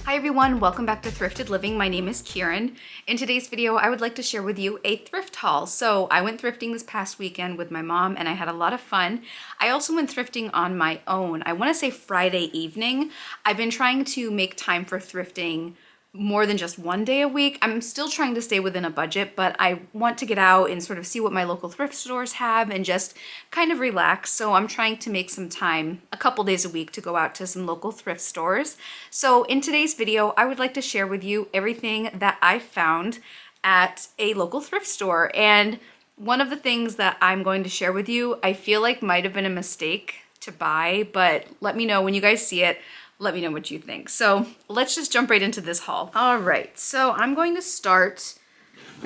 Hi everyone, welcome back to Thrifted Living. My name is Kieran. In today's video, I would like to share with you a thrift haul. So I went thrifting this past weekend with my mom and I had a lot of fun. I also went thrifting on my own. I want to say Friday evening. I've been trying to make time for thrifting more than just one day a week. I'm still trying to stay within a budget, but I want to get out and sort of see what my local thrift stores have and just kind of relax. So I'm trying to make some time a couple days a week to go out to some local thrift stores. So in today's video, I would like to share with you everything that I found at a local thrift store. And one of the things that I'm going to share with you, I feel like might have been a mistake to buy, but let me know when you guys see it. Let me know what you think. So let's just jump right into this haul. All right, so I'm going to start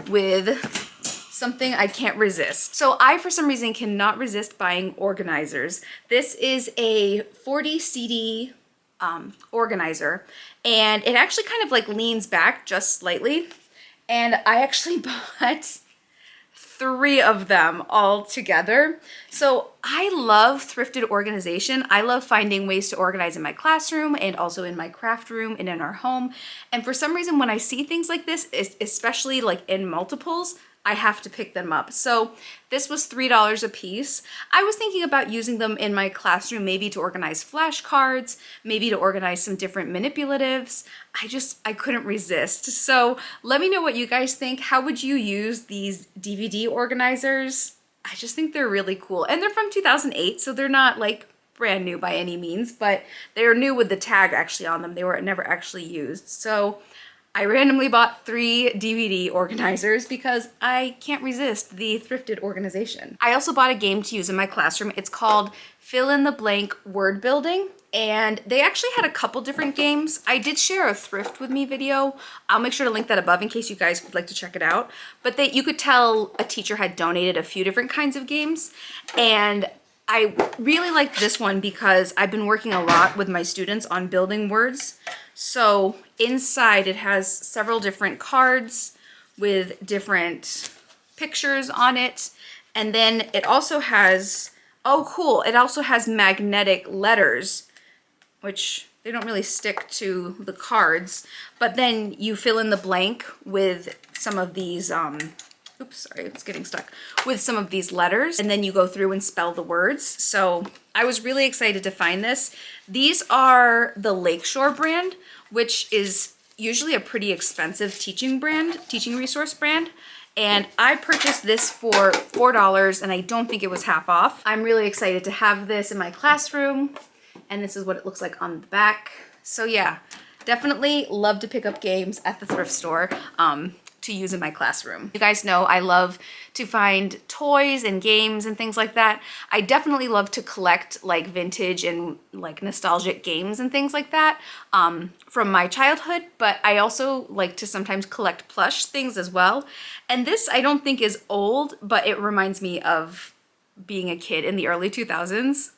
with something I can't resist. So I, for some reason, cannot resist buying organizers. This is a 40 CD organizer, and it actually kind of like leans back just slightly. And I actually bought 3 of them all together. So I love thrifted organization. I love finding ways to organize in my classroom and also in my craft room and in our home. And for some reason, when I see things like this, especially like in multiples, I have to pick them up. So this was $3 a piece. I was thinking about using them in my classroom, maybe to organize flashcards, maybe to organize some different manipulatives. I couldn't resist. So let me know what you guys think. How would you use these DVD organizers? I just think they're really cool. And they're from 2008, so they're not like brand new by any means, but they're new with the tag actually on them. They were never actually used. So I randomly bought 3 DVD organizers because I can't resist the thrifted organization. I also bought a game to use in my classroom. It's called Fill in the Blank Word Building. And they actually had a couple different games. I did share a Thrift with Me video. I'll make sure to link that above in case you guys would like to check it out. But you could tell a teacher had donated a few different kinds of games. And I really liked this one because I've been working a lot with my students on building words. So inside it has several different cards with different pictures on it. And then it also has, oh cool, it also has magnetic letters, which they don't really stick to the cards, but then you fill in the blank with some of these, oops, sorry, it's getting stuck, with some of these letters, and then you go through and spell the words. So I was really excited to find this. These are the Lakeshore brand, which is usually a pretty expensive teaching resource brand. And I purchased this for $4, and I don't think it was half off. I'm really excited to have this in my classroom, and this is what it looks like on the back. So yeah, definitely love to pick up games at the thrift store to use in my classroom. You guys know I love to find toys and games and things like that. I definitely love to collect like vintage and like nostalgic games and things like that from my childhood, but I also like to sometimes collect plush things as well. And this I don't think is old, but it reminds me of being a kid in the early 2000s.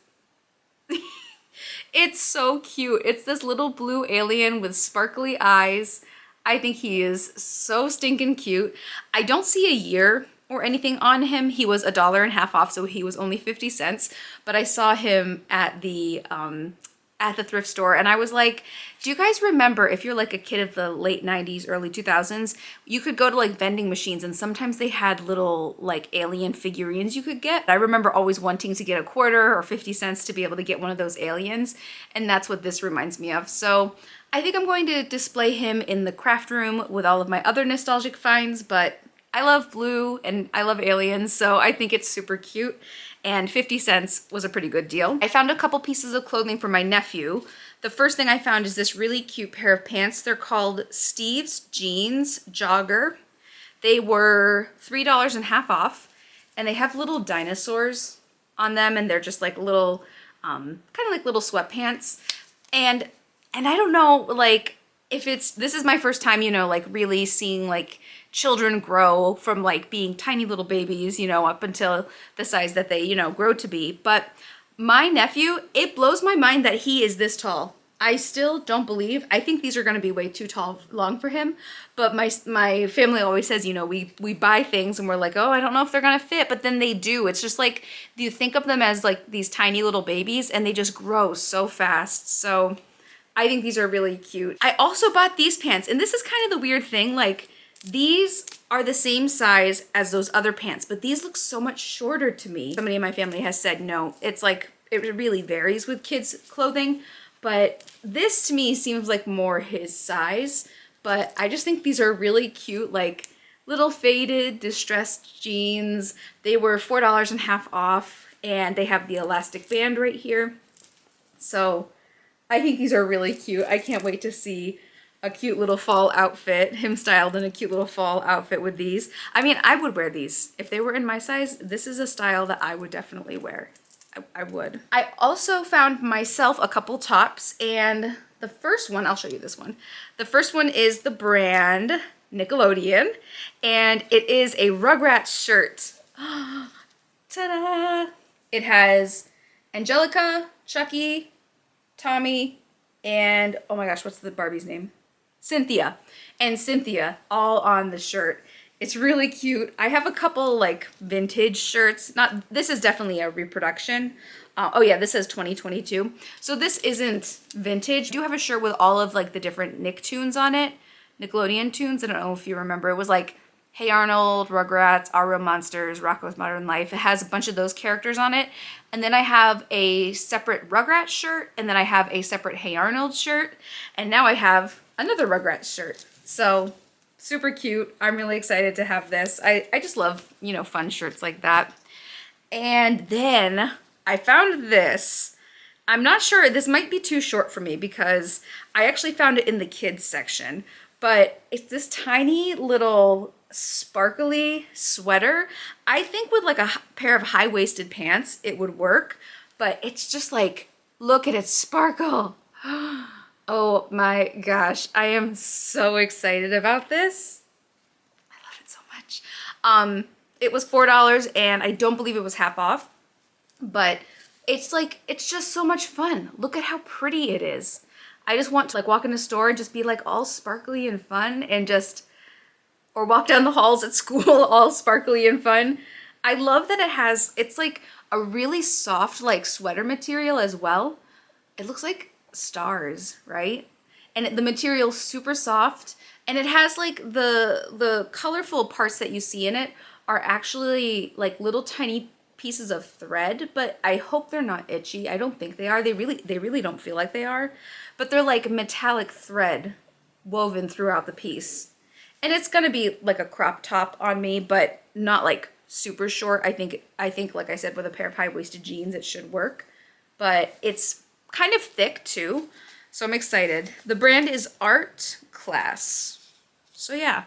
It's so cute. It's this little blue alien with sparkly eyes. I think he is so stinking cute. I don't see a year or anything on him. He was $1.50 off, so he was only 50 cents. But I saw him at the thrift store, and I was like, do you guys remember, if you're like a kid of the late 90s, early 2000s, you could go to like vending machines and sometimes they had little like alien figurines you could get. I remember always wanting to get a quarter or 50 cents to be able to get one of those aliens, and that's what this reminds me of. So I think I'm going to display him in the craft room with all of my other nostalgic finds, but I love blue and I love aliens, so I think it's super cute. And 50 cents was a pretty good deal. I found a couple pieces of clothing for my nephew. The first thing I found is this really cute pair of pants. They're called Steve's Jeans Jogger. They were $3.50 off, and they have little dinosaurs on them, and they're just like little, kind of like little sweatpants. And I don't know, like, if this is my first time, you know, like really seeing like children grow from like being tiny little babies, you know, up until the size that they, you know, grow to be. But my nephew, it blows my mind that he is this tall. I still don't believe, I think these are gonna be way too long for him, but my family always says, you know, we buy things and we're like, oh, I don't know if they're gonna fit, but then they do. It's just like, you think of them as like these tiny little babies and they just grow so fast. So I think these are really cute. I also bought these pants, and this is kind of the weird thing. Like, these are the same size as those other pants, but these look so much shorter to me. Somebody in my family has said no. It's like, it really varies with kids' clothing, but this to me seems like more his size. But I just think these are really cute, like little faded, distressed jeans. They were $4 and half off, and they have the elastic band right here. So I think these are really cute. I can't wait to see a cute little fall outfit, him styled in a cute little fall outfit with these. I mean, I would wear these. If they were in my size, this is a style that I would definitely wear. I would. I also found myself a couple tops, and the first one, I'll show you this one. The first one is the brand Nickelodeon, and it is a Rugrats shirt. Ta-da! It has Angelica, Chucky, Tommy, and oh my gosh, what's the Barbie's name? Cynthia. And Cynthia all on the shirt. It's really cute. I have a couple like vintage shirts. This is definitely a reproduction. Oh yeah, this says 2022. So this isn't vintage. I do have a shirt with all of like the different Nicktoons on it. Nickelodeon tunes. I don't know if you remember. It was like Hey Arnold, Rugrats, Our Real Monsters, Rocko's Modern Life. It has a bunch of those characters on it. And then I have a separate Rugrats shirt, and then I have a separate Hey Arnold shirt, and now I have another Rugrats shirt. So super cute. I'm really excited to have this. I just love, you know, fun shirts like that. And then I found this. I'm not sure, this might be too short for me because I actually found it in the kids section, but it's this tiny little sparkly sweater. I think with like a pair of high-waisted pants it would work, but it's just like, look at it sparkle. Oh my gosh, I am so excited about this. I love it so much. It was $4 and I don't believe it was half off, but it's like, it's just so much fun. Look at how pretty it is. I just want to like walk in a store and just be like all sparkly and fun, and just, or walk down the halls at school all sparkly and fun. I love that it's like a really soft like sweater material as well. It looks like stars, right? And the material's super soft, and it has like the colorful parts that you see in it are actually like little tiny pieces of thread, but I hope they're not itchy. I don't think they are. They really don't feel like they are, but they're like metallic thread woven throughout the piece. And it's gonna be like a crop top on me, but not like super short. I think like I said, with a pair of high-waisted jeans it should work, but it's kind of thick too, so I'm excited. The brand is Art Class. So yeah,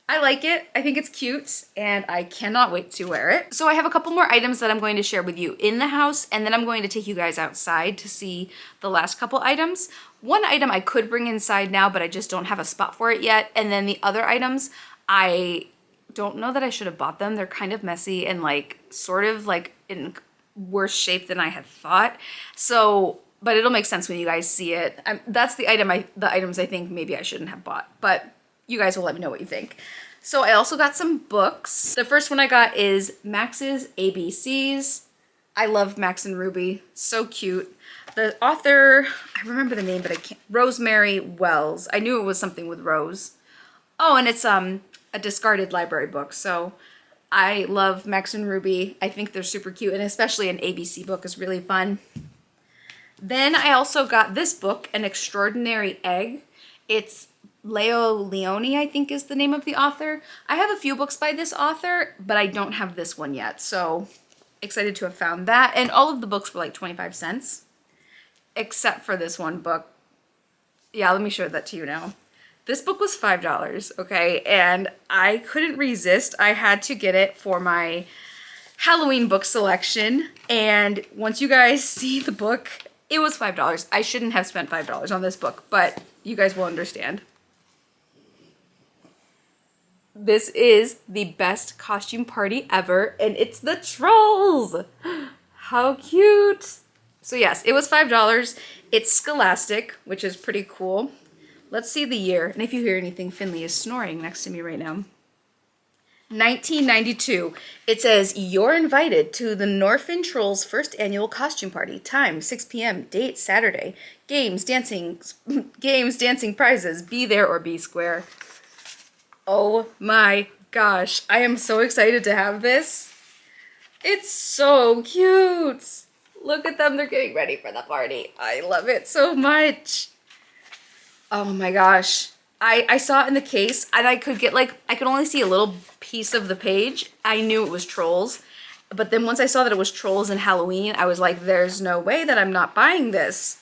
I like it. I think it's cute, and I cannot wait to wear it. So I have a couple more items that I'm going to share with you in the house, and then I'm going to take you guys outside to see the last couple items. One item I could bring inside now, but I just don't have a spot for it yet. And then the other items, I don't know that I should have bought them. They're kind of messy and like sort of like in worse shape than I had thought. So, but it'll make sense when you guys see it. That's the items I think maybe I shouldn't have bought, but you guys will let me know what you think. So I also got some books. The first one I got is Max's ABCs. I love Max and Ruby, so cute. The author, I remember the name, but I can't, Rosemary Wells. I knew it was something with Rose. Oh, and it's a discarded library book. So I love Max and Ruby. I think they're super cute, and especially an ABC book is really fun. Then I also got this book, An Extraordinary Egg. It's Leo Leone, I think is the name of the author. I have a few books by this author, but I don't have this one yet, so excited to have found that. And all of the books were like 25 cents, except for this one book. Yeah, let me show that to you now. This book was $5, okay? And I couldn't resist. I had to get it for my Halloween book selection. And once you guys see the book, it was $5. I shouldn't have spent $5 on this book, but you guys will understand. This is the best costume party ever, and it's the Trolls. How cute. So yes, it was $5. It's Scholastic, which is pretty cool. Let's see the year. And if you hear anything, Finley is snoring next to me right now. 1992. It says, you're invited to the Norfin Trolls first annual costume party. Time 6 p.m. Date Saturday. Games, dancing, prizes. Be there or be square. Oh my gosh. I am so excited to have this. It's so cute. Look at them. They're getting ready for the party. I love it so much. Oh my gosh. I saw it in the case and I could only see a little piece of the page. I knew it was trolls. But then once I saw that it was trolls and Halloween, I was like, there's no way that I'm not buying this.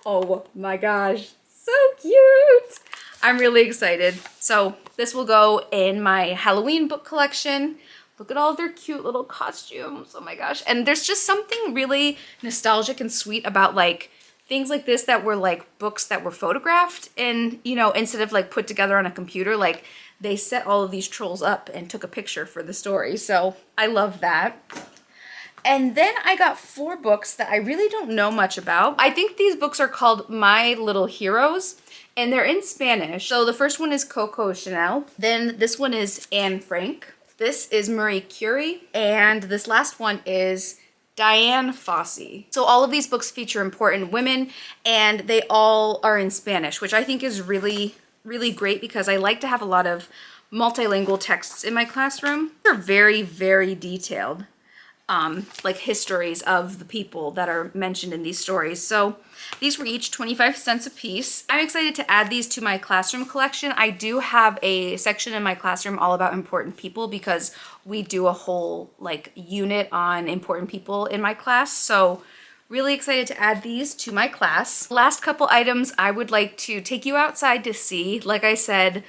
Oh my gosh. So cute. I'm really excited. So this will go in my Halloween book collection. Look at all of their cute little costumes. Oh my gosh. And there's just something really nostalgic and sweet about like things like this that were like books that were photographed and, you know, instead of like put together on a computer, like they set all of these trolls up and took a picture for the story. So I love that. And then I got 4 books that I really don't know much about. I think these books are called My Little Heroes and they're in Spanish. So the first one is Coco Chanel. Then this one is Anne Frank. This is Marie Curie. And this last one is Diane Fossey. So all of these books feature important women and they all are in Spanish, which I think is really, really great because I like to have a lot of multilingual texts in my classroom. They're very, very detailed, like histories of the people that are mentioned in these stories. So these were each 25 cents a piece. I'm excited to add these to my classroom collection. I do have a section in my classroom all about important people because we do a whole like unit on important people in my class. So really excited to add these to my class. Last couple items I would like to take you outside to see. Like I said,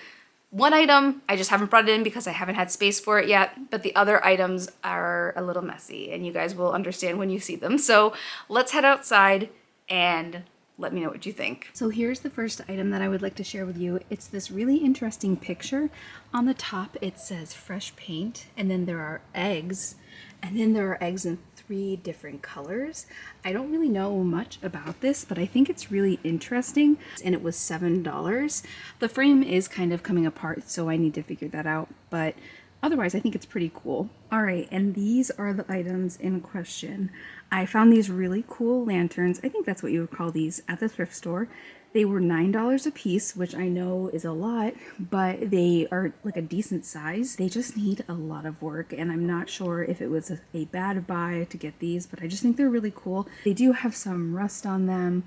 one item, I just haven't brought it in because I haven't had space for it yet, but the other items are a little messy and you guys will understand when you see them. So let's head outside and let me know what you think. So here's the first item that I would like to share with you. It's this really interesting picture. On the top it says fresh paint and then there are eggs and then there are eggs in 3 different colors. I don't really know much about this, but I think it's really interesting and it was $7. The frame is kind of coming apart, so I need to figure that out, but otherwise I think it's pretty cool. All right, and these are the items in question. I found these really cool lanterns. I think that's what you would call these at the thrift store. They were $9 a piece, which I know is a lot, but they are like a decent size. They just need a lot of work, and I'm not sure if it was a bad buy to get these, but I just think they're really cool. They do have some rust on them.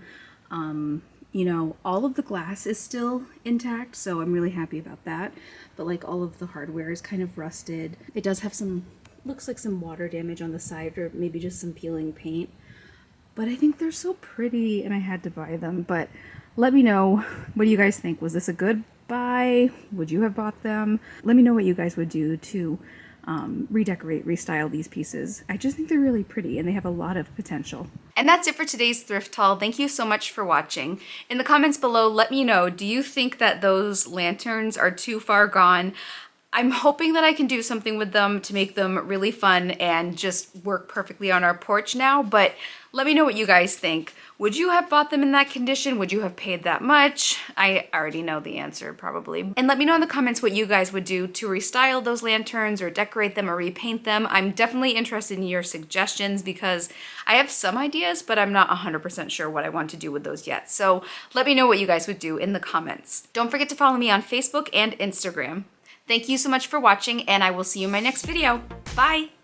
You know, all of the glass is still intact, so I'm really happy about that. But like all of the hardware is kind of rusted. It does have some, looks like some water damage on the side or maybe just some peeling paint. But I think they're so pretty and I had to buy them. But let me know, what do you guys think? Was this a good buy? Would you have bought them? Let me know what you guys would do to redecorate, restyle these pieces. I just think they're really pretty and they have a lot of potential. And that's it for today's thrift haul. Thank you so much for watching. In the comments below, let me know, do you think that those lanterns are too far gone? I'm hoping that I can do something with them to make them really fun and just work perfectly on our porch now, but let me know what you guys think. Would you have bought them in that condition? Would you have paid that much? I already know the answer, probably. And let me know in the comments what you guys would do to restyle those lanterns or decorate them or repaint them. I'm definitely interested in your suggestions because I have some ideas, but I'm not 100% sure what I want to do with those yet. So let me know what you guys would do in the comments. Don't forget to follow me on Facebook and Instagram. Thank you so much for watching, and I will see you in my next video. Bye!